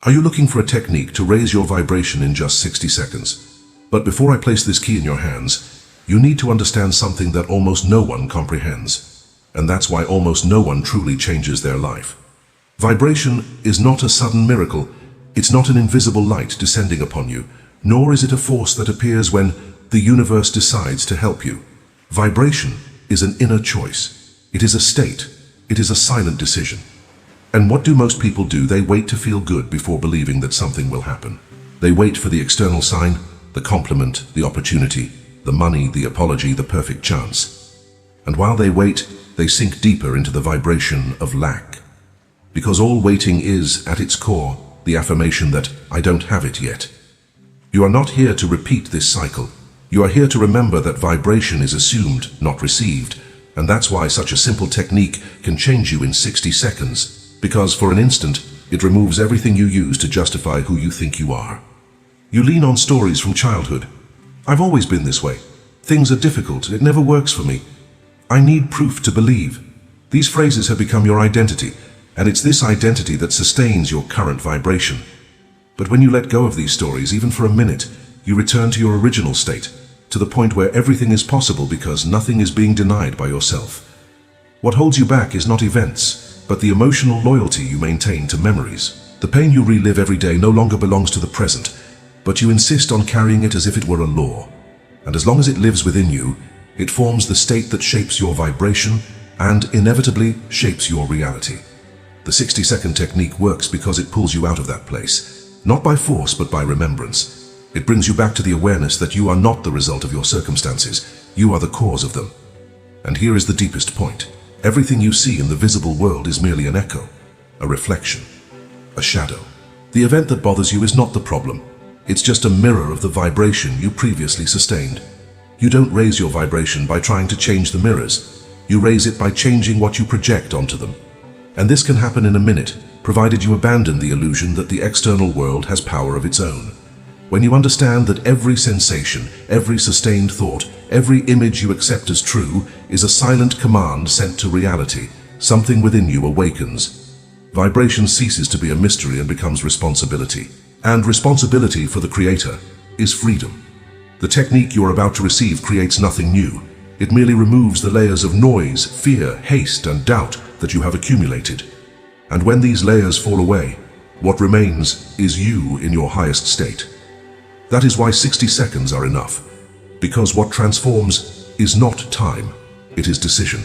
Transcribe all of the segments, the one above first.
Are you looking for a technique to raise your vibration in just 60 seconds? But before I place this key in your hands, you need to understand something that almost no one comprehends. And that's why almost no one truly changes their life. Vibration is not a sudden miracle. It's not an invisible light descending upon you, nor is it a force that appears when the universe decides to help you. Vibration is an inner choice. It is a state. It is a silent decision. And what do most people do? They wait to feel good before believing that something will happen. They wait for the external sign, the compliment, the opportunity, the money, the apology, the perfect chance. And while they wait, they sink deeper into the vibration of lack. Because all waiting is, at its core, the affirmation that I don't have it yet. You are not here to repeat this cycle. You are here to remember that vibration is assumed, not received. And that's why such a simple technique can change you in 60 seconds. Because for an instant, it removes everything you use to justify who you think you are. You lean on stories from childhood. I've always been this way. Things are difficult. It never works for me. I need proof to believe. These phrases have become your identity, and it's this identity that sustains your current vibration. But when you let go of these stories, even for a minute, you return to your original state, to the point where everything is possible because nothing is being denied by yourself. What holds you back is not events, but the emotional loyalty you maintain to memories. The pain you relive every day no longer belongs to the present, but you insist on carrying it as if it were a law. And as long as it lives within you, it forms the state that shapes your vibration and inevitably shapes your reality. The 60-second technique works because it pulls you out of that place, not by force but by remembrance. It brings you back to the awareness that you are not the result of your circumstances, you are the cause of them. And here is the deepest point. Everything you see in the visible world is merely an echo, a reflection, a shadow. The event that bothers you is not the problem. It's just a mirror of the vibration you previously sustained. You don't raise your vibration by trying to change the mirrors. You raise it by changing what you project onto them. And this can happen in a minute, provided you abandon the illusion that the external world has power of its own. When you understand that every sensation, every sustained thought, every image you accept as true is a silent command sent to reality, something within you awakens. Vibration ceases to be a mystery and becomes responsibility. And responsibility for the Creator is freedom. The technique you are about to receive creates nothing new. It merely removes the layers of noise, fear, haste, and doubt that you have accumulated. And when these layers fall away, what remains is you in your highest state. That is why 60 seconds are enough. Because what transforms is not time, it is decision.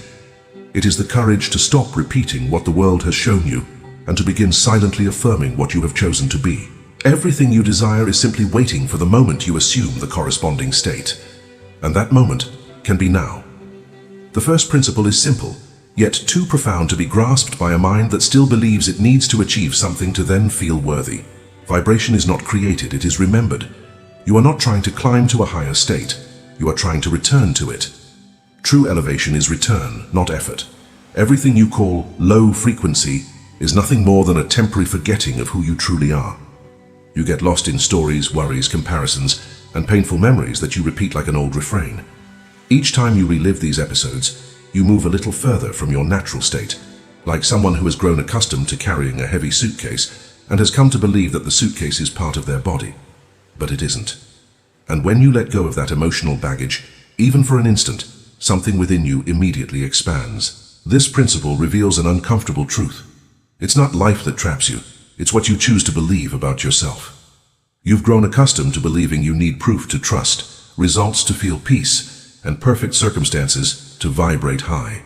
It is the courage to stop repeating what the world has shown you and to begin silently affirming what you have chosen to be. Everything you desire is simply waiting for the moment you assume the corresponding state. And that moment can be now. The first principle is simple, yet too profound to be grasped by a mind that still believes it needs to achieve something to then feel worthy. Vibration is not created, it is remembered. You are not trying to climb to a higher state. You are trying to return to it. True elevation is return, not effort. Everything you call low frequency is nothing more than a temporary forgetting of who you truly are. You get lost in stories, worries, comparisons, and painful memories that you repeat like an old refrain. Each time you relive these episodes, you move a little further from your natural state, like someone who has grown accustomed to carrying a heavy suitcase and has come to believe that the suitcase is part of their body. But it isn't. And when you let go of that emotional baggage, even for an instant, something within you immediately expands. This principle reveals an uncomfortable truth. It's not life that traps you, it's what you choose to believe about yourself. You've grown accustomed to believing you need proof to trust, results to feel peace, and perfect circumstances to vibrate high.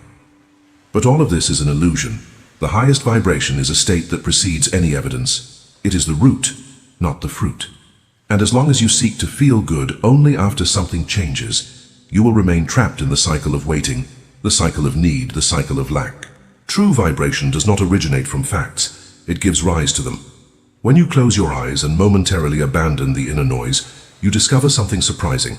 But all of this is an illusion. The highest vibration is a state that precedes any evidence. It is the root, not the fruit. And as long as you seek to feel good only after something changes, you will remain trapped in the cycle of waiting, the cycle of need, the cycle of lack. True vibration does not originate from facts, it gives rise to them. When you close your eyes and momentarily abandon the inner noise, you discover something surprising.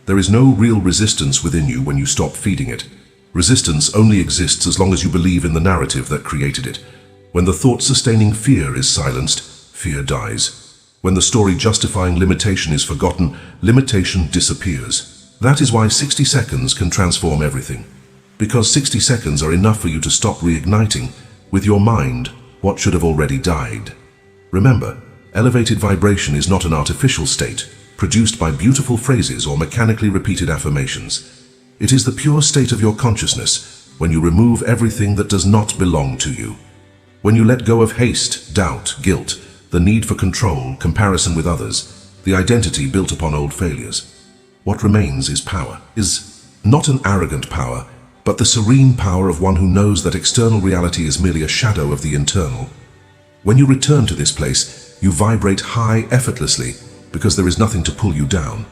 There is no real resistance within you when you stop feeding it. Resistance only exists as long as you believe in the narrative that created it. When the thought-sustaining fear is silenced, fear dies. When the story justifying limitation is forgotten, limitation disappears. That is why 60 seconds can transform everything. Because 60 seconds are enough for you to stop reigniting, with your mind, what should have already died. Remember, elevated vibration is not an artificial state, produced by beautiful phrases or mechanically repeated affirmations. It is the pure state of your consciousness when you remove everything that does not belong to you. When you let go of haste, doubt, guilt, the need for control, comparison with others, the identity built upon old failures. What remains is power, is not an arrogant power, but the serene power of one who knows that external reality is merely a shadow of the internal. When you return to this place, you vibrate high effortlessly because there is nothing to pull you down.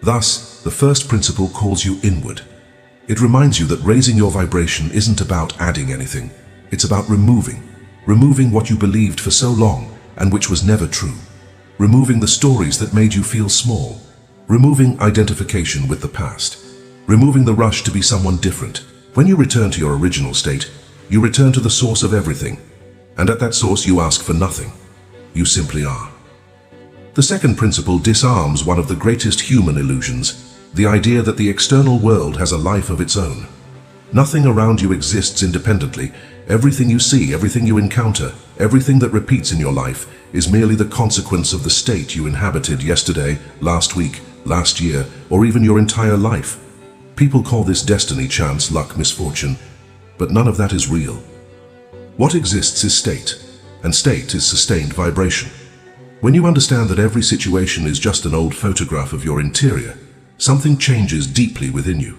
Thus, the first principle calls you inward. It reminds you that raising your vibration isn't about adding anything. It's about removing what you believed for so long and which was never true. Removing the stories that made you feel small. Removing identification with the past. Removing the rush to be someone different. When you return to your original state, you return to the source of everything. And at that source you ask for nothing. You simply are. The second principle disarms one of the greatest human illusions, the idea that the external world has a life of its own. Nothing around you exists independently. Everything you see, everything you encounter, everything that repeats in your life is merely the consequence of the state you inhabited yesterday, last week, last year, or even your entire life. People call this destiny, chance, luck, misfortune, but none of that is real. What exists is state, and state is sustained vibration. When you understand that every situation is just an old photograph of your interior, something changes deeply within you.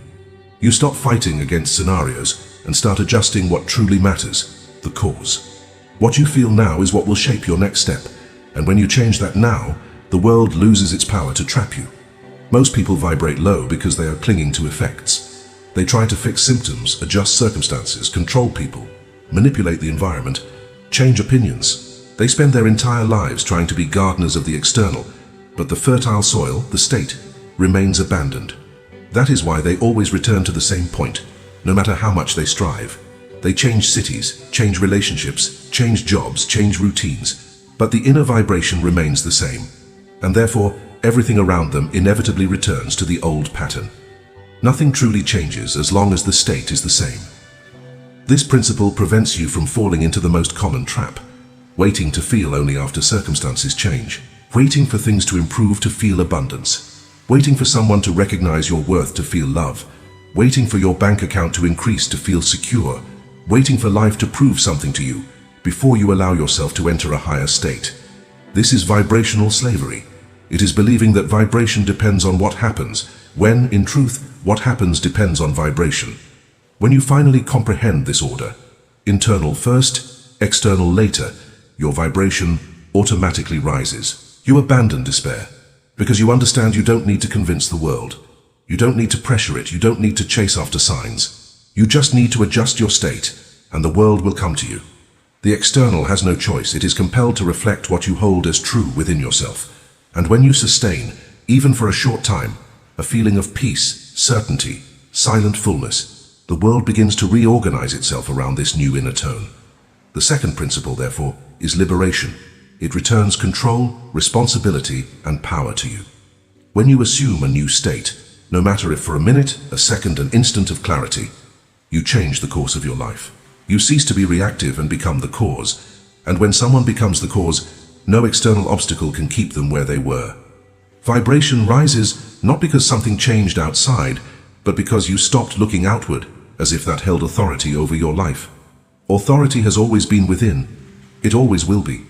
You stop fighting against scenarios and start adjusting what truly matters, the cause. What you feel now is what will shape your next step, and when you change that now, the world loses its power to trap you. Most people vibrate low because they are clinging to effects. They try to fix symptoms, adjust circumstances, control people, manipulate the environment, change opinions. They spend their entire lives trying to be gardeners of the external, but the fertile soil, the state, remains abandoned. That is why they always return to the same point, no matter how much they strive. They change cities, change relationships, change jobs, change routines, but the inner vibration remains the same, and therefore everything around them inevitably returns to the old pattern. Nothing truly changes as long as the state is the same. This principle prevents you from falling into the most common trap, waiting to feel only after circumstances change, waiting for things to improve to feel abundance, waiting for someone to recognize your worth to feel love, waiting for your bank account to increase to feel secure, waiting for life to prove something to you before you allow yourself to enter a higher state. This is vibrational slavery. It is believing that vibration depends on what happens, when, in truth, what happens depends on vibration. When you finally comprehend this order, internal first, external later, your vibration automatically rises. You abandon despair, because you understand you don't need to convince the world. You don't need to pressure it, you don't need to chase after signs. You just need to adjust your state, and the world will come to you. The external has no choice, it is compelled to reflect what you hold as true within yourself. And when you sustain, even for a short time, a feeling of peace, certainty, silent fullness, the world begins to reorganize itself around this new inner tone. The second principle, therefore, is liberation. It returns control, responsibility, and power to you. When you assume a new state, no matter if for a minute, a second, an instant of clarity, you change the course of your life. You cease to be reactive and become the cause. And when someone becomes the cause, no external obstacle can keep them where they were. Vibration rises not because something changed outside, but because you stopped looking outward as if that held authority over your life. Authority has always been within. It always will be.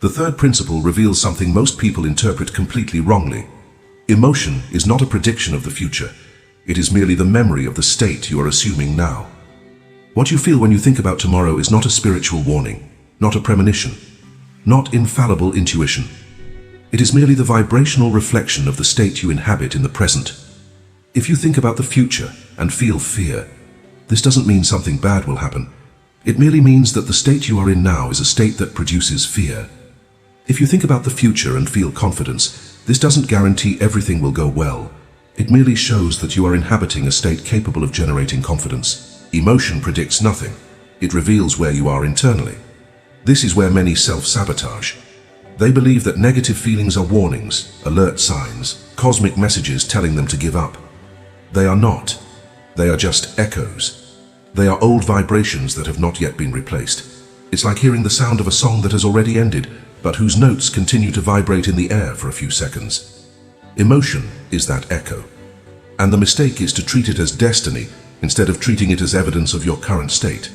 The third principle reveals something most people interpret completely wrongly. Emotion is not a prediction of the future. It is merely the memory of the state you are assuming now. What you feel when you think about tomorrow is not a spiritual warning, not a premonition, not infallible intuition. It is merely the vibrational reflection of the state you inhabit in the present. If you think about the future and feel fear, this doesn't mean something bad will happen. It merely means that the state you are in now is a state that produces fear. If you think about the future and feel confidence, this doesn't guarantee everything will go well. It merely shows that you are inhabiting a state capable of generating confidence. Emotion predicts nothing. It reveals where you are internally. This is where many self-sabotage. They believe that negative feelings are warnings, alert signs, cosmic messages telling them to give up. They are not. They are just echoes. They are old vibrations that have not yet been replaced. It's like hearing the sound of a song that has already ended, but whose notes continue to vibrate in the air for a few seconds. Emotion is that echo. And the mistake is to treat it as destiny instead of treating it as evidence of your current state.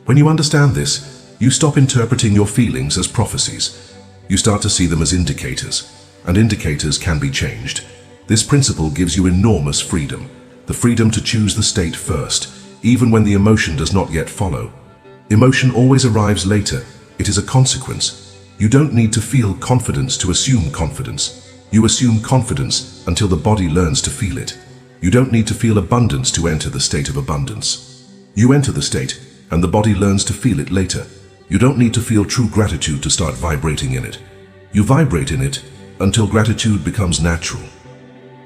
When you understand this, you stop interpreting your feelings as prophecies. You start to see them as indicators, and indicators can be changed. This principle gives you enormous freedom, the freedom to choose the state first, even when the emotion does not yet follow. Emotion always arrives later. It is a consequence. You don't need to feel confidence to assume confidence. You assume confidence until the body learns to feel it. You don't need to feel abundance to enter the state of abundance. You enter the state, and the body learns to feel it later. You don't need to feel true gratitude to start vibrating in it. You vibrate in it until gratitude becomes natural.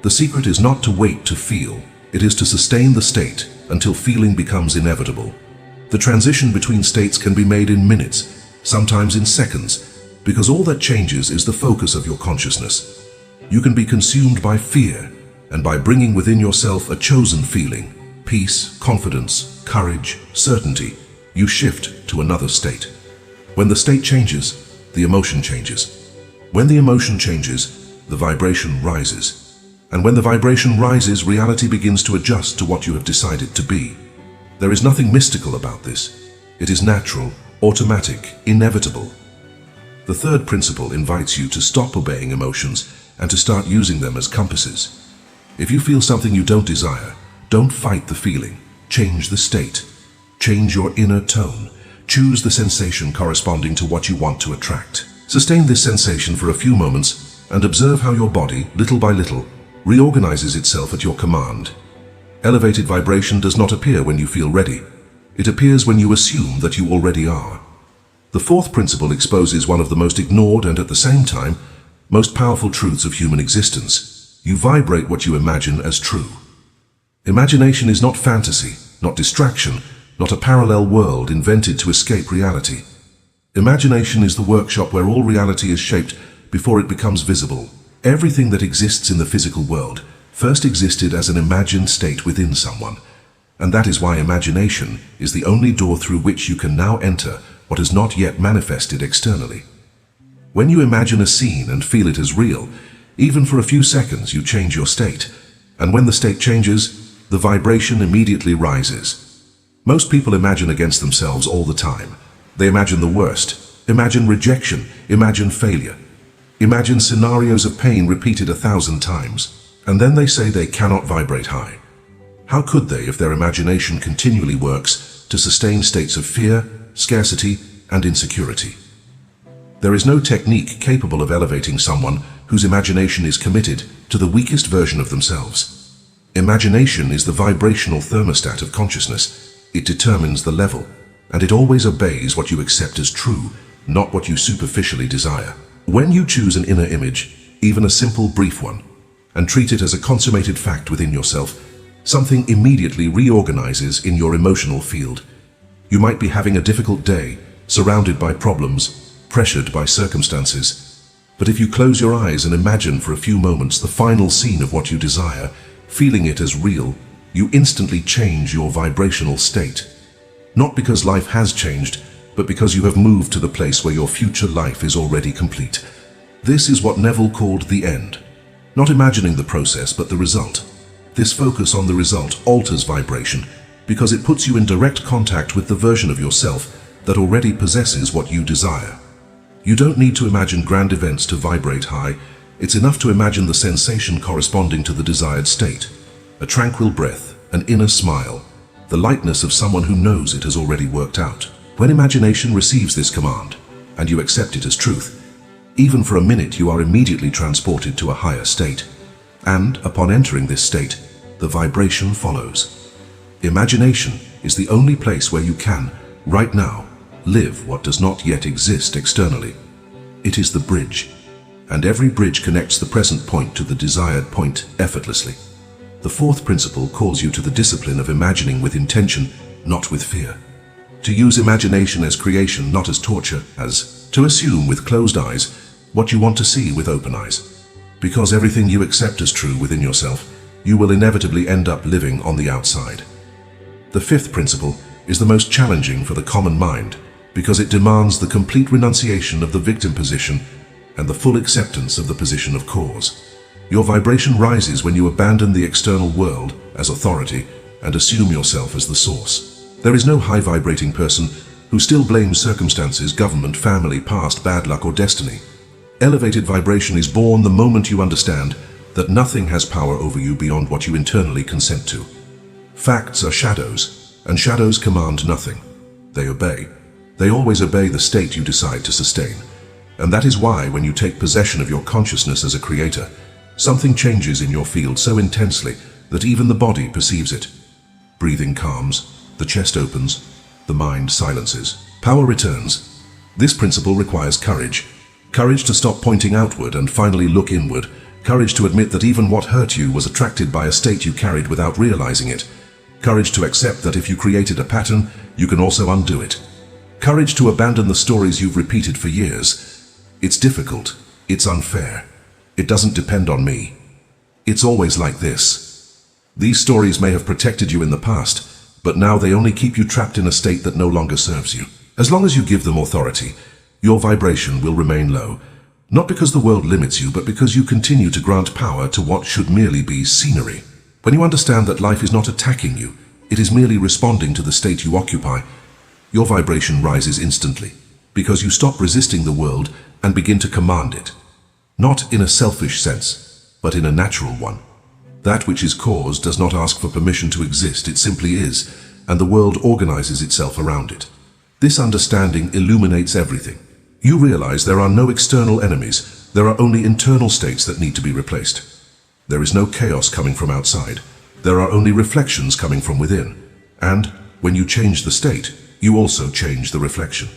The secret is not to wait to feel. It is to sustain the state until feeling becomes inevitable. The transition between states can be made in minutes, sometimes in seconds, because all that changes is the focus of your consciousness. You can be consumed by fear, and by bringing within yourself a chosen feeling, peace, confidence, courage, certainty, you shift to another state. When the state changes, the emotion changes. When the emotion changes, the vibration rises. And when the vibration rises, reality begins to adjust to what you have decided to be. There is nothing mystical about this. It is natural, automatic, inevitable. The third principle invites you to stop obeying emotions and to start using them as compasses. If you feel something you don't desire, don't fight the feeling. Change the state. Change your inner tone. Choose the sensation corresponding to what you want to attract. Sustain this sensation for a few moments and observe how your body, little by little, reorganizes itself at your command. Elevated vibration does not appear when you feel ready. It appears when you assume that you already are. The fourth principle exposes one of the most ignored and at the same time, most powerful truths of human existence. You vibrate what you imagine as true. Imagination is not fantasy, not distraction, not a parallel world invented to escape reality. Imagination is the workshop where all reality is shaped before it becomes visible. Everything that exists in the physical world first existed as an imagined state within someone, and that is why imagination is the only door through which you can now enter what has not yet manifested externally. When you imagine a scene and feel it as real, even for a few seconds you change your state, and when the state changes, the vibration immediately rises. Most people imagine against themselves all the time. They imagine the worst, imagine rejection, imagine failure, imagine scenarios of pain repeated 1,000 times, and then they say they cannot vibrate high. How could they if their imagination continually works to sustain states of fear, scarcity, and insecurity? There is no technique capable of elevating someone whose imagination is committed to the weakest version of themselves. Imagination is the vibrational thermostat of consciousness. It determines the level, and it always obeys what you accept as true, not what you superficially desire. When you choose an inner image, even a simple brief one, and treat it as a consummated fact within yourself, something immediately reorganizes in your emotional field. You might be having a difficult day, surrounded by problems, pressured by circumstances. But if you close your eyes and imagine for a few moments the final scene of what you desire, feeling it as real, you instantly change your vibrational state. Not because life has changed, but because you have moved to the place where your future life is already complete. This is what Neville called the end. Not imagining the process, but the result. This focus on the result alters vibration because it puts you in direct contact with the version of yourself that already possesses what you desire. You don't need to imagine grand events to vibrate high. It's enough to imagine the sensation corresponding to the desired state. A tranquil breath, an inner smile, the lightness of someone who knows it has already worked out. When imagination receives this command, and you accept it as truth, even for a minute you are immediately transported to a higher state. And, upon entering this state, the vibration follows. Imagination is the only place where you can, right now, live what does not yet exist externally. It is the bridge, and every bridge connects the present point to the desired point effortlessly. The fourth principle calls you to the discipline of imagining with intention, not with fear. To use imagination as creation, not as torture, as to assume with closed eyes what you want to see with open eyes. Because everything you accept as true within yourself, you will inevitably end up living on the outside. The fifth principle is the most challenging for the common mind, because it demands the complete renunciation of the victim position and the full acceptance of the position of cause. Your vibration rises when you abandon the external world as authority and assume yourself as the source. There is no high-vibrating person who still blames circumstances, government, family, past, bad luck, or destiny. Elevated vibration is born the moment you understand that nothing has power over you beyond what you internally consent to. Facts are shadows, and shadows command nothing. They obey. They always obey the state you decide to sustain. And that is why, when you take possession of your consciousness as a creator, something changes in your field so intensely that even the body perceives it. Breathing calms, the chest opens, the mind silences. Power returns. This principle requires courage. Courage to stop pointing outward and finally look inward. Courage to admit that even what hurt you was attracted by a state you carried without realizing it. Courage to accept that if you created a pattern, you can also undo it. Courage to abandon the stories you've repeated for years. It's difficult. It's unfair. It doesn't depend on me. It's always like this. These stories may have protected you in the past, but now they only keep you trapped in a state that no longer serves you. As long as you give them authority, your vibration will remain low. Not because the world limits you, but because you continue to grant power to what should merely be scenery. When you understand that life is not attacking you, it is merely responding to the state you occupy, your vibration rises instantly, because you stop resisting the world and begin to command it. Not in a selfish sense, but in a natural one. That which is cause does not ask for permission to exist, it simply is, and the world organizes itself around it. This understanding illuminates everything. You realize there are no external enemies, there are only internal states that need to be replaced. There is no chaos coming from outside, there are only reflections coming from within. And when you change the state, you also change the reflection.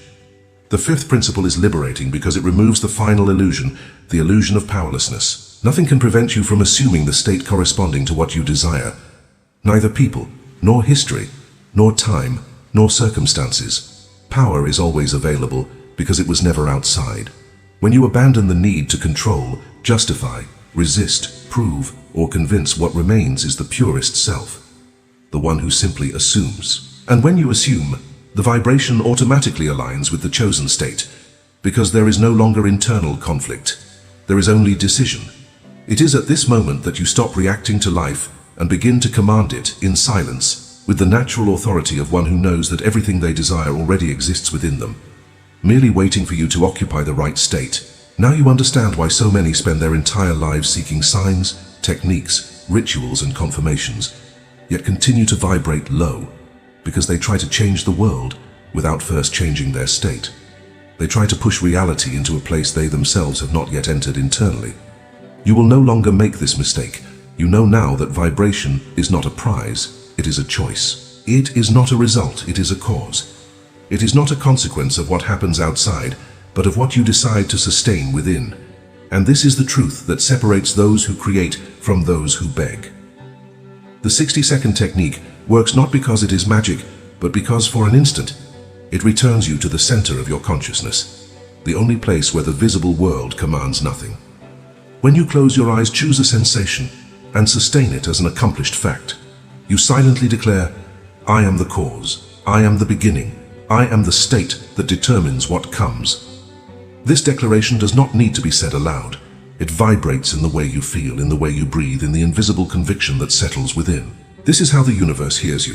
The fifth principle is liberating because it removes the final illusion, the illusion of powerlessness. Nothing can prevent you from assuming the state corresponding to what you desire. Neither people, nor history, nor time, nor circumstances. Power is always available because it was never outside. When you abandon the need to control, justify, resist, prove, or convince, what remains is the purest self, the one who simply assumes. And when you assume, the vibration automatically aligns with the chosen state, because there is no longer internal conflict. There is only decision. It is at this moment that you stop reacting to life and begin to command it in silence, with the natural authority of one who knows that everything they desire already exists within them, merely waiting for you to occupy the right state. Now you understand why so many spend their entire lives seeking signs, techniques, rituals, and confirmations, yet continue to vibrate low, because they try to change the world without first changing their state. They try to push reality into a place they themselves have not yet entered internally. You will no longer make this mistake. You know now that vibration is not a prize, it is a choice. It is not a result, it is a cause. It is not a consequence of what happens outside, but of what you decide to sustain within. And this is the truth that separates those who create from those who beg. The 60-second technique works not because it is magic, but because for an instant, it returns you to the center of your consciousness, the only place where the visible world commands nothing. When you close your eyes, choose a sensation and sustain it as an accomplished fact. You silently declare, I am the cause, I am the beginning, I am the state that determines what comes. This declaration does not need to be said aloud. It vibrates in the way you feel, in the way you breathe, in the invisible conviction that settles within. This is how the universe hears you,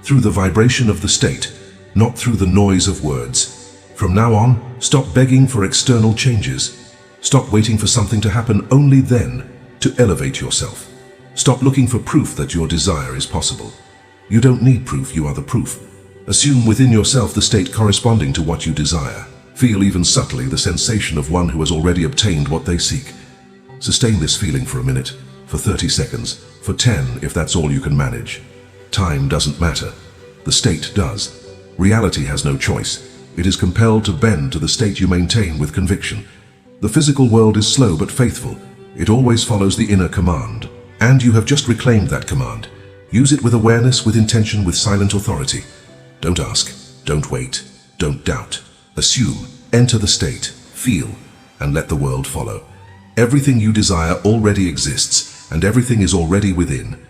through the vibration of the state, not through the noise of words. From now on, stop begging for external changes. Stop waiting for something to happen only then to elevate yourself. Stop looking for proof that your desire is possible. You don't need proof, you are the proof. Assume within yourself the state corresponding to what you desire. Feel even subtly the sensation of one who has already obtained what they seek. Sustain this feeling for a minute, for 30 seconds, for 10 if that's all you can manage. Time doesn't matter. The state does. Reality has no choice. It is compelled to bend to the state you maintain with conviction. The physical world is slow but faithful. It always follows the inner command. And you have just reclaimed that command. Use it with awareness, with intention, with silent authority. Don't ask. Don't wait. Don't doubt. Assume. Enter the state. Feel. And let the world follow. Everything you desire already exists, and everything is already within.